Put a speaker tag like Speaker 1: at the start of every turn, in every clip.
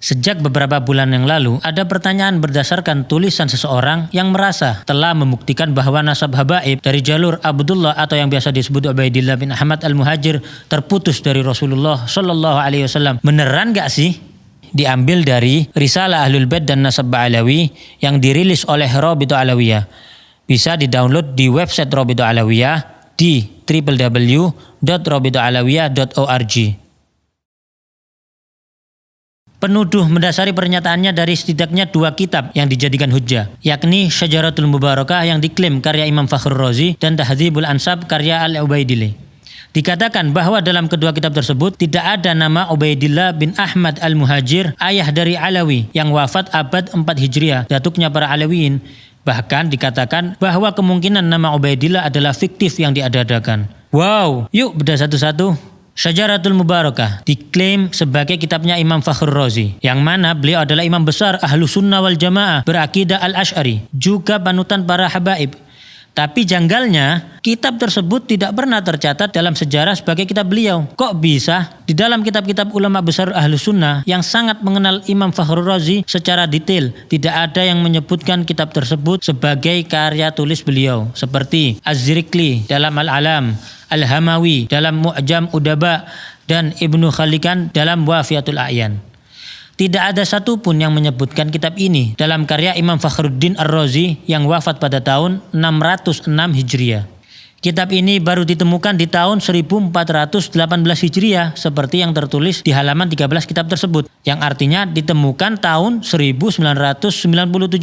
Speaker 1: Sejak beberapa bulan yang lalu, ada pertanyaan berdasarkan tulisan seseorang yang merasa telah membuktikan bahwa nasab habaib dari jalur Abdullah atau yang biasa disebut Ubaidillah bin Ahmad al-Muhajir terputus dari Rasulullah Shallallahu Alaihi Wasallam. Beneran gak sih? Diambil dari Risalah Ahlul Bait dan Nasab Ba'alawi yang dirilis oleh Rabithah Alawiyah. Bisa didownload di website Rabithah Alawiyah di www.rabithahalawiyah.org. Penuduh mendasari pernyataannya dari setidaknya 2 kitab yang dijadikan hujjah, yakni Syajaratul Mubarakah yang diklaim karya Imam Fakhrur Razi dan Tahdzibul Ansab karya Al-Ubaidili. Dikatakan bahwa dalam kedua kitab tersebut tidak ada nama Ubaidillah bin Ahmad al-Muhajir, ayah dari Alawi yang wafat abad 4 Hijriah, datuknya para Alawiyin. Bahkan dikatakan bahwa kemungkinan nama Ubaidillah adalah fiktif yang diada-adakan. Wow, yuk bedah satu-satu. Syajaratul Mubarakah diklaim sebagai kitabnya Imam Fakhrur Razi, yang mana beliau adalah imam besar Ahlus Sunnah wal Jamaah berakidah Al-Asy'ari, juga panutan para habaib. Tapi janggalnya, kitab tersebut tidak pernah tercatat dalam sejarah sebagai kitab beliau. Kok bisa? Di dalam kitab-kitab ulama besar Ahlus Sunnah yang sangat mengenal Imam Fakhrur Razi secara detail, tidak ada yang menyebutkan kitab tersebut sebagai karya tulis beliau. Seperti Az-Zirikli dalam Al-Alam, Al-Hamawi dalam Mu'jam Udaba, dan Ibnu Khalikan dalam Wafiyatul A'yan. Tidak ada satupun yang menyebutkan kitab ini dalam karya Imam Fakhruddin Ar-Razi yang wafat pada tahun 606 Hijriah. Kitab ini baru ditemukan di tahun 1418 Hijriah seperti yang tertulis di halaman 13 kitab tersebut, yang artinya ditemukan tahun 1997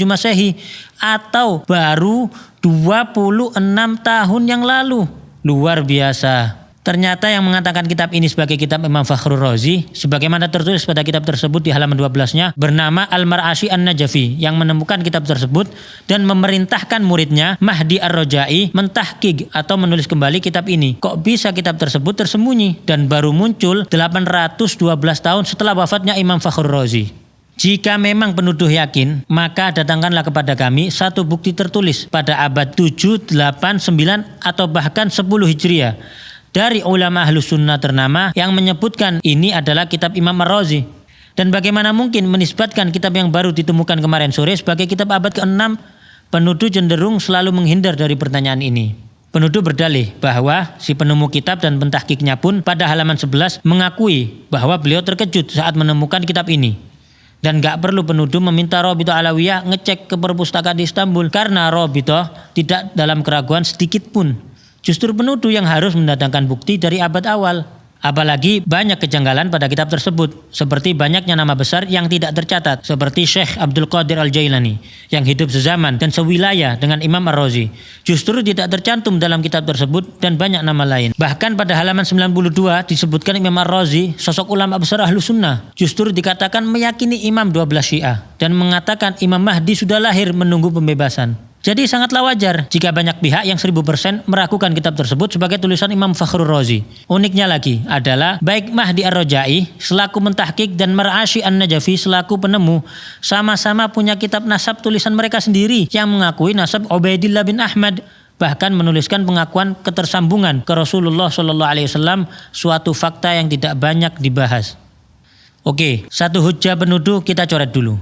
Speaker 1: Masehi atau baru 26 tahun yang lalu. Luar biasa. Ternyata yang mengatakan kitab ini sebagai kitab Imam Fakhrur Razi, sebagaimana tertulis pada kitab tersebut di halaman 12-nya, bernama Al-Mar'ashi An-Najafi, yang menemukan kitab tersebut dan memerintahkan muridnya Mahdi Ar-Raja'i mentahqiq atau menulis kembali kitab ini. Kok bisa kitab tersebut tersembunyi dan baru muncul 812 tahun setelah wafatnya Imam Fakhrur Razi? Jika memang penuduh yakin, maka datangkanlah kepada kami satu bukti tertulis pada abad 7, 8, 9 atau bahkan 10 Hijriah dari ulama Ahlus Sunnah ternama yang menyebutkan ini adalah kitab Imam Ar-Razi. Dan bagaimana mungkin menisbatkan kitab yang baru ditemukan kemarin sore sebagai kitab abad ke-6? Penuduh cenderung selalu menghindar dari pertanyaan ini. Penuduh berdalih bahwa si penemu kitab dan pentahqiqnya pun pada halaman 11 mengakui bahwa beliau terkejut saat menemukan kitab ini. Dan gak perlu penuduh meminta Rabithah Alawiyah ngecek ke perpustakaan di Istanbul, karena Rabithah tidak dalam keraguan sedikit pun. Justru penuduh yang harus mendatangkan bukti dari abad awal. Apalagi banyak kejanggalan pada kitab tersebut, seperti banyaknya nama besar yang tidak tercatat, seperti Syekh Abdul Qadir Al-Jailani yang hidup sezaman dan sewilayah dengan Imam Ar-Razi. Justru tidak tercantum dalam kitab tersebut, dan banyak nama lain. Bahkan pada halaman 92 disebutkan Imam Ar-Razi, sosok ulama besar Ahlus Sunnah, justru dikatakan meyakini Imam 12 Syiah dan mengatakan Imam Mahdi sudah lahir menunggu pembebasan. Jadi sangatlah wajar jika banyak pihak yang 1000% meragukan kitab tersebut sebagai tulisan Imam Fakhrur Razi. Uniknya lagi adalah baik Mahdi Ar-Raja'i selaku mentahqiq dan Mar'ashi An-Najafi selaku penemu sama-sama punya kitab nasab tulisan mereka sendiri yang mengakui nasab Ubaidillah bin Ahmad, bahkan menuliskan pengakuan ketersambungan ke Rasulullah SAW, suatu fakta yang tidak banyak dibahas. Oke, satu hujjah penuduh kita coret dulu.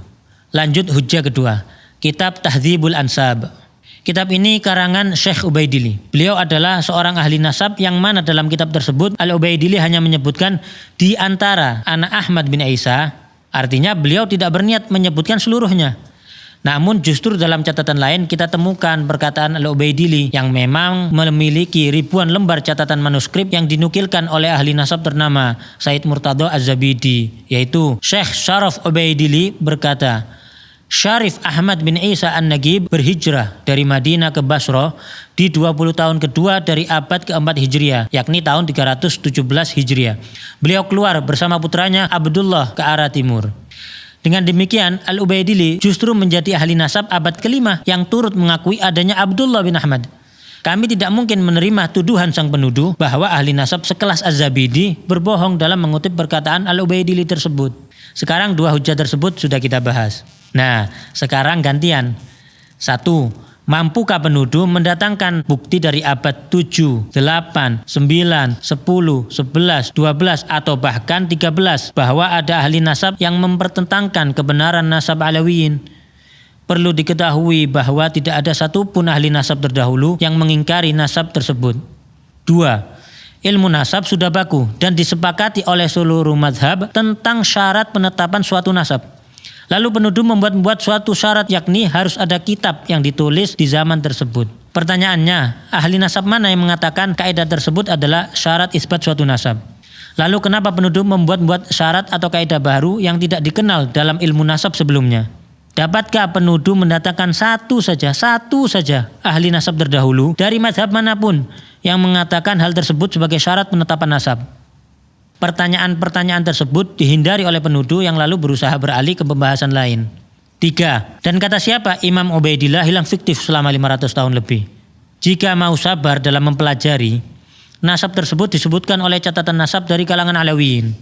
Speaker 1: Lanjut hujjah kedua. Kitab Tahdzibul Ansab. Kitab ini karangan Syekh Ubaidili. Beliau adalah seorang ahli nasab yang mana dalam kitab tersebut Al-Ubaidili hanya menyebutkan di antara anak Ahmad bin Isa. Artinya beliau tidak berniat menyebutkan seluruhnya. Namun justru dalam catatan lain kita temukan perkataan Al-Ubaidili yang memang memiliki ribuan lembar catatan manuskrip yang dinukilkan oleh ahli nasab ternama Said Murtadha Az-Zabidi, yaitu Syekh Syaraf Ubaidili berkata, Syarif Ahmad bin Isa An-Nagib berhijrah dari Madinah ke Basra di 20 tahun kedua dari abad ke-4 Hijriah, yakni tahun 317 Hijriah. Beliau keluar bersama putranya Abdullah ke arah timur. Dengan demikian, Al-Ubaidili justru menjadi ahli nasab abad ke-5 yang turut mengakui adanya Abdullah bin Ahmad. Kami tidak mungkin menerima tuduhan sang penuduh bahwa ahli nasab sekelas Az-Zabidi berbohong dalam mengutip perkataan Al-Ubaidili tersebut. Sekarang 2 hujjah tersebut sudah kita bahas. Nah, sekarang gantian. 1. Mampukah penuduh mendatangkan bukti dari abad 7, 8, 9, 10, 11, 12 atau bahkan 13 bahwa ada ahli nasab yang mempertentangkan kebenaran nasab Alawiyin? Perlu diketahui bahwa tidak ada satupun ahli nasab terdahulu yang mengingkari nasab tersebut. 2. Ilmu nasab sudah baku dan disepakati oleh seluruh mazhab tentang syarat penetapan suatu nasab. Lalu penuduh membuat suatu syarat, yakni harus ada kitab yang ditulis di zaman tersebut. Pertanyaannya, ahli nasab mana yang mengatakan kaidah tersebut adalah syarat isbat suatu nasab? Lalu kenapa penuduh membuat syarat atau kaidah baru yang tidak dikenal dalam ilmu nasab sebelumnya? Dapatkah penuduh mendatangkan satu saja ahli nasab terdahulu dari mazhab manapun yang mengatakan hal tersebut sebagai syarat penetapan nasab? Pertanyaan-pertanyaan tersebut dihindari oleh penuduh yang lalu berusaha beralih ke pembahasan lain. 3. Dan kata siapa Imam Ubaidillah hilang fiktif selama 500 tahun lebih? Jika mau sabar dalam mempelajari, nasab tersebut disebutkan oleh catatan nasab dari kalangan Alawiyin.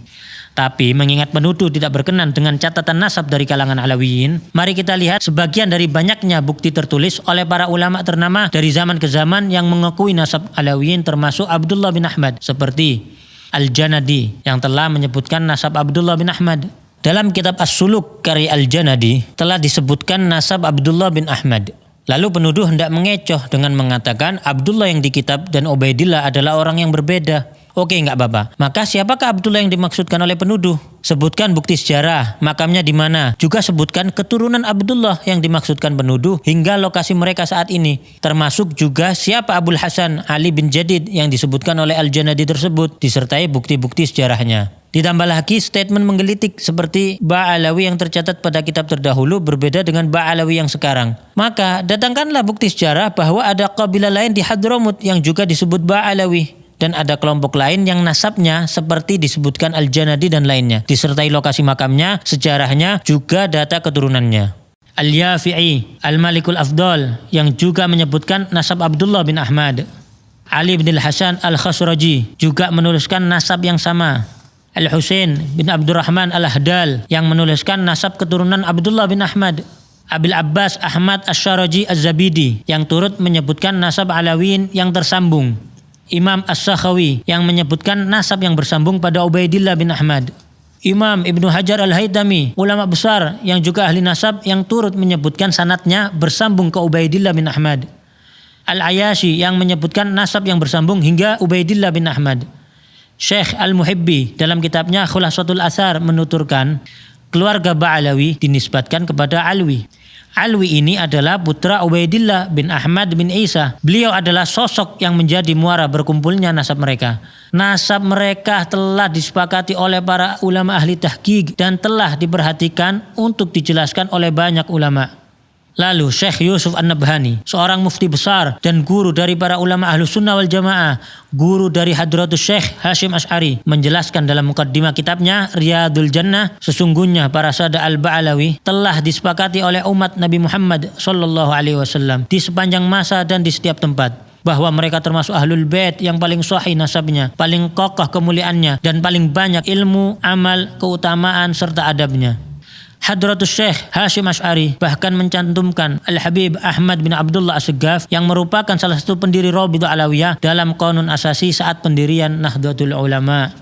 Speaker 1: Tapi mengingat penuduh tidak berkenan dengan catatan nasab dari kalangan Alawiyin, mari kita lihat sebagian dari banyaknya bukti tertulis oleh para ulama ternama dari zaman ke zaman yang mengakui nasab Alawiyin, termasuk Abdullah bin Ahmad, seperti Al-Janadi yang telah menyebutkan nasab Abdullah bin Ahmad. Dalam kitab As-Suluk karya Al-Janadi telah disebutkan nasab Abdullah bin Ahmad. Lalu penuduh hendak mengecoh dengan mengatakan Abdullah yang di kitab dan Ubaidillah adalah orang yang berbeda. Oke, enggak apa-apa. Maka siapakah Abdullah yang dimaksudkan oleh penuduh? Sebutkan bukti sejarah, makamnya di mana. Juga sebutkan keturunan Abdullah yang dimaksudkan penuduh hingga lokasi mereka saat ini. Termasuk juga siapa Abul Hasan Ali bin Jadid yang disebutkan oleh Al-Janadi tersebut, disertai bukti-bukti sejarahnya. Ditambah lagi statement menggelitik seperti Ba'alawi yang tercatat pada kitab terdahulu berbeda dengan Ba'alawi yang sekarang. Maka datangkanlah bukti sejarah bahwa ada kabilah lain di Hadramut yang juga disebut Ba'alawi. Dan ada kelompok lain yang nasabnya seperti disebutkan Al-Janadi dan lainnya. Disertai lokasi makamnya, sejarahnya, juga data keturunannya. Al-Yafi'i, Al-Malikul Afdal yang juga menyebutkan nasab Abdullah bin Ahmad. Ali bin Al-Hasan Al-Khasraji juga menuliskan nasab yang sama. Al-Husain bin Abdurrahman Al-Ahdal yang menuliskan nasab keturunan Abdullah bin Ahmad. Abil Abbas Ahmad Asy-Syaraji Az-Zabidi yang turut menyebutkan nasab Alawiyin yang tersambung. Imam As-Sakhawi yang menyebutkan nasab yang bersambung pada Ubaidillah bin Ahmad. Imam Ibnu Hajar Al-Haytami, ulama besar yang juga ahli nasab yang turut menyebutkan sanadnya bersambung ke Ubaidillah bin Ahmad. Al-Ayashi yang menyebutkan nasab yang bersambung hingga Ubaidillah bin Ahmad. Syekh Al-Muhibbi dalam kitabnya Khulasatul Athar menuturkan keluarga Ba'alawi dinisbatkan kepada Alwi. Alwi ini adalah putra Ubaidillah bin Ahmad bin Isa. Beliau adalah sosok yang menjadi muara berkumpulnya nasab mereka. Nasab mereka telah disepakati oleh para ulama ahli tahqiq dan telah diperhatikan untuk dijelaskan oleh banyak ulama. Lalu Syekh Yusuf An-Nabhani, seorang mufti besar dan guru dari para ulama Ahlus Sunnah wal Jamaah, guru dari Hadratus Syekh Hashim Asy'ari, menjelaskan dalam mukaddimah kitabnya Riyadul Jannah, sesungguhnya para sada al-Ba'alawi telah disepakati oleh umat Nabi Muhammad SAW di sepanjang masa dan di setiap tempat, bahwa mereka termasuk Ahlul Bait yang paling sahih nasabnya, paling kokoh kemuliaannya, dan paling banyak ilmu, amal, keutamaan, serta adabnya. Hadratus Syekh Hashim Asy'ari bahkan mencantumkan Al-Habib Ahmad bin Abdullah As-Saggaf yang merupakan salah satu pendiri Rabithah Alawiyah dalam Qanun Asasi saat pendirian Nahdlatul Ulama.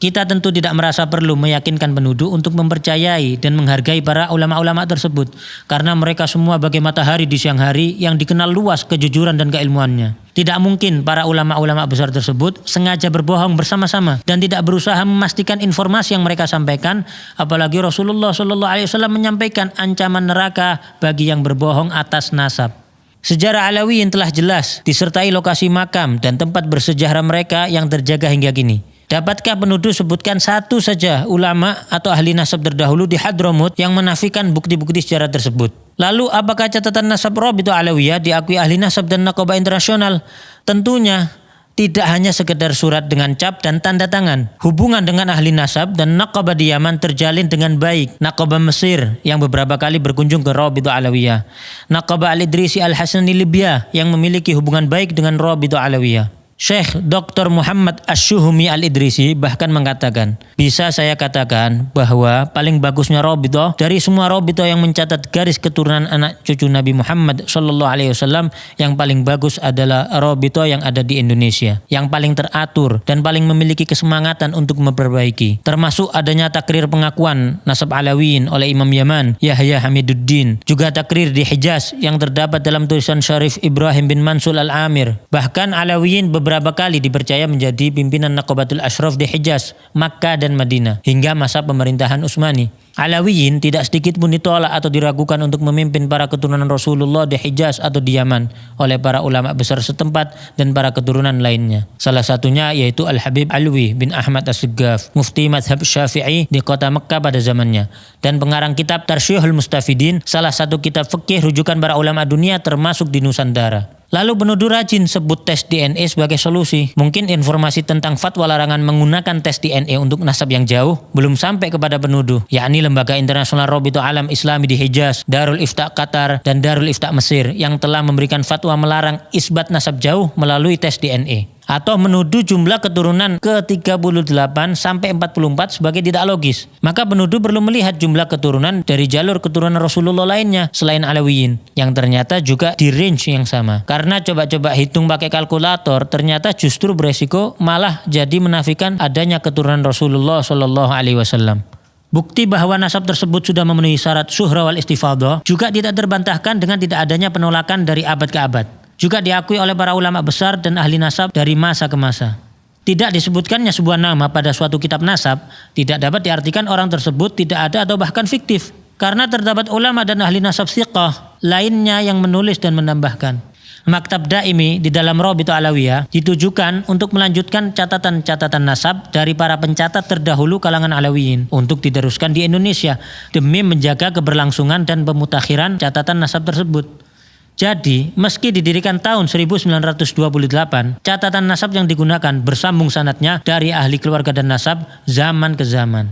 Speaker 1: Kita tentu tidak merasa perlu meyakinkan penuduh untuk mempercayai dan menghargai para ulama-ulama tersebut, karena mereka semua bagai matahari di siang hari yang dikenal luas kejujuran dan keilmuannya. Tidak mungkin para ulama-ulama besar tersebut sengaja berbohong bersama-sama dan tidak berusaha memastikan informasi yang mereka sampaikan, apalagi Rasulullah SAW menyampaikan ancaman neraka bagi yang berbohong atas nasab. Sejarah Alawiyin telah jelas disertai lokasi makam dan tempat bersejarah mereka yang terjaga hingga kini. Dapatkah penuduh sebutkan satu saja ulama atau ahli nasab terdahulu di Hadramut yang menafikan bukti-bukti sejarah tersebut? Lalu apakah catatan nasab Rabithah Alawiyah diakui ahli nasab dan Naqabah internasional? Tentunya tidak hanya sekedar surat dengan cap dan tanda tangan. Hubungan dengan ahli nasab dan Naqabah di Yaman terjalin dengan baik. Naqabah Mesir yang beberapa kali berkunjung ke Rabithah Alawiyah. Naqabah Al-Idrisi Al-Hasani Libya yang memiliki hubungan baik dengan Rabithah Alawiyah. Syekh Dr. Muhammad Asy-Syuhumi Al-Idrisi bahkan mengatakan, bisa saya katakan bahwa paling bagusnya Rabithah dari semua Rabithah yang mencatat garis keturunan anak cucu Nabi Muhammad SAW, yang paling bagus adalah Rabithah yang ada di Indonesia, yang paling teratur dan paling memiliki kesemangatan untuk memperbaiki, termasuk adanya takrir pengakuan nasab Alawiyin oleh Imam Yaman Yahya Hamiduddin, juga takrir di Hijaz yang terdapat dalam tulisan Syarif Ibrahim bin Mansur Al-Amir. Bahkan Alawiyin beberapa kali dipercaya menjadi pimpinan Naqabatul Ashraf di Hijaz, Makkah dan Madinah hingga masa pemerintahan Utsmani. Alawiyin tidak sedikit pun ditolak atau diragukan untuk memimpin para keturunan Rasulullah di Hijaz atau di Yaman oleh para ulama besar setempat dan para keturunan lainnya. Salah satunya yaitu Al-Habib Alwi bin Ahmad As-Siggaf, mufti mazhab Syafi'i di kota Mekkah pada zamannya, dan pengarang kitab Tarsyihul Mustafidin, salah satu kitab fikih rujukan para ulama dunia termasuk di Nusantara. Lalu penuduh rajin sebut tes DNA sebagai solusi. Mungkin informasi tentang fatwa larangan menggunakan tes DNA untuk nasab yang jauh belum sampai kepada penuduh, yakni Lembaga Internasional Rabithah Alam Islami di Hijaz, Darul Ifta Qatar, dan Darul Ifta Mesir yang telah memberikan fatwa melarang isbat nasab jauh melalui tes DNA. Atau menuduh jumlah keturunan ke-38 sampai 44 sebagai tidak logis. Maka penuduh perlu melihat jumlah keturunan dari jalur keturunan Rasulullah lainnya selain Alawiyin, yang ternyata juga di range yang sama. Karena coba-coba hitung pakai kalkulator, ternyata justru beresiko malah jadi menafikan adanya keturunan Rasulullah SAW. Bukti bahwa nasab tersebut sudah memenuhi syarat syuhrah wal istifadhah juga tidak terbantahkan dengan tidak adanya penolakan dari abad ke abad. Juga diakui oleh para ulama besar dan ahli nasab dari masa ke masa. Tidak disebutkannya sebuah nama pada suatu kitab nasab tidak dapat diartikan orang tersebut tidak ada atau bahkan fiktif, karena terdapat ulama dan ahli nasab thiqah lainnya yang menulis dan menambahkan. Maktab Daimi di dalam Rabithah Alawiyah ditujukan untuk melanjutkan catatan-catatan nasab dari para pencatat terdahulu kalangan Alawiyin untuk diteruskan di Indonesia demi menjaga keberlangsungan dan pemutakhiran catatan nasab tersebut. Jadi, meski didirikan tahun 1928, catatan nasab yang digunakan bersambung sanadnya dari ahli keluarga dan nasab zaman ke zaman.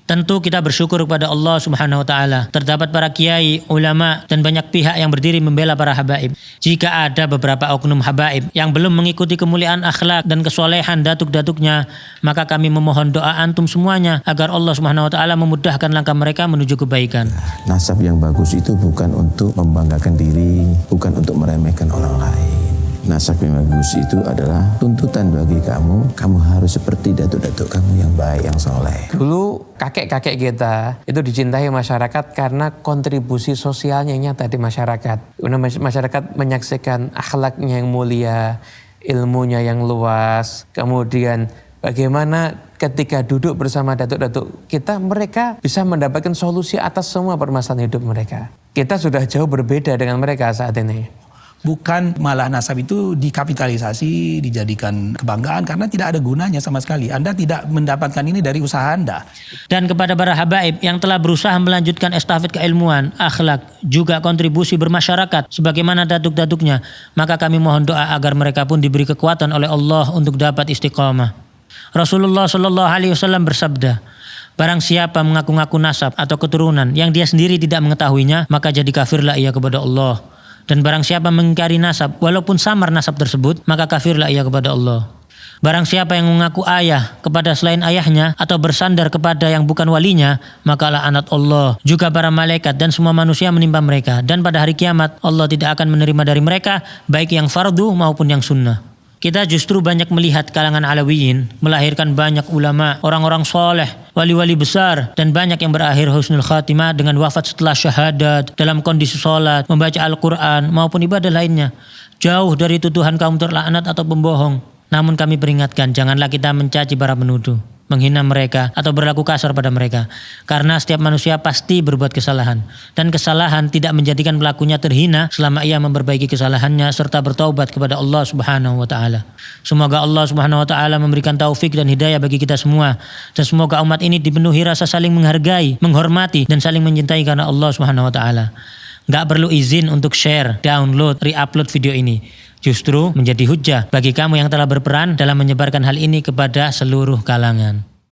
Speaker 1: Tentu kita bersyukur kepada Allah Subhanahu wa taala. Terdapat para kiai, ulama dan banyak pihak yang berdiri membela para habaib. Jika ada beberapa oknum habaib yang belum mengikuti kemuliaan akhlak dan kesolehan datuk-datuknya, maka kami memohon doa antum semuanya agar Allah Subhanahu wa taala memudahkan langkah mereka menuju kebaikan.
Speaker 2: Nasab yang bagus itu bukan untuk membanggakan diri, bukan untuk meremehkan orang lain. Nasab yang bagus itu adalah tuntutan bagi kamu. Kamu harus seperti datuk-datuk kamu yang baik, yang soleh.
Speaker 3: Dulu kakek-kakek kita itu dicintai masyarakat karena kontribusi sosialnya yang nyata di masyarakat. Masyarakat menyaksikan akhlaknya yang mulia, ilmunya yang luas. Kemudian bagaimana ketika duduk bersama datuk-datuk kita, mereka bisa mendapatkan solusi atas semua permasalahan hidup mereka. Kita sudah jauh berbeda dengan mereka saat ini.
Speaker 4: Bukan malah nasab itu dikapitalisasi, dijadikan kebanggaan karena tidak ada gunanya sama sekali. Anda tidak mendapatkan ini dari usaha Anda.
Speaker 1: Dan kepada para habaib yang telah berusaha melanjutkan estafet keilmuan, akhlak, juga kontribusi bermasyarakat sebagaimana datuk-datuknya, maka kami mohon doa agar mereka pun diberi kekuatan oleh Allah untuk dapat istiqamah. Rasulullah SAW bersabda, barang siapa mengaku-ngaku nasab atau keturunan yang dia sendiri tidak mengetahuinya, maka jadi kafirlah ia kepada Allah. Dan barang siapa mengingkari nasab walaupun samar nasab tersebut, maka kafirlah ia kepada Allah. Barang siapa yang mengaku ayah kepada selain ayahnya atau bersandar kepada yang bukan walinya, maka laknat Allah, juga para malaikat dan semua manusia menimpa mereka. Dan pada hari kiamat Allah tidak akan menerima dari mereka baik yang fardu maupun yang sunnah. Kita justru banyak melihat kalangan Alawiyin melahirkan banyak ulama, orang-orang soleh, wali-wali besar, dan banyak yang berakhir husnul khatimah dengan wafat setelah syahadat, dalam kondisi sholat, membaca Al-Quran, maupun ibadah lainnya. Jauh dari tuduhan kaum terlaknat atau pembohong. Namun kami peringatkan, janganlah kita mencaci para penuduh, menghina mereka, atau berlaku kasar pada mereka. Karena setiap manusia pasti berbuat kesalahan. Dan kesalahan tidak menjadikan pelakunya terhina selama ia memperbaiki kesalahannya serta bertaubat kepada Allah Subhanahu wa taala. Semoga Allah Subhanahu wa taala memberikan taufik dan hidayah bagi kita semua. Dan semoga umat ini dipenuhi rasa saling menghargai, menghormati, dan saling mencintai karena Allah Subhanahu wa taala. Gak perlu izin untuk share, download, re-upload video ini. Justru menjadi hujah bagi kamu yang telah berperan dalam menyebarkan hal ini kepada seluruh kalangan.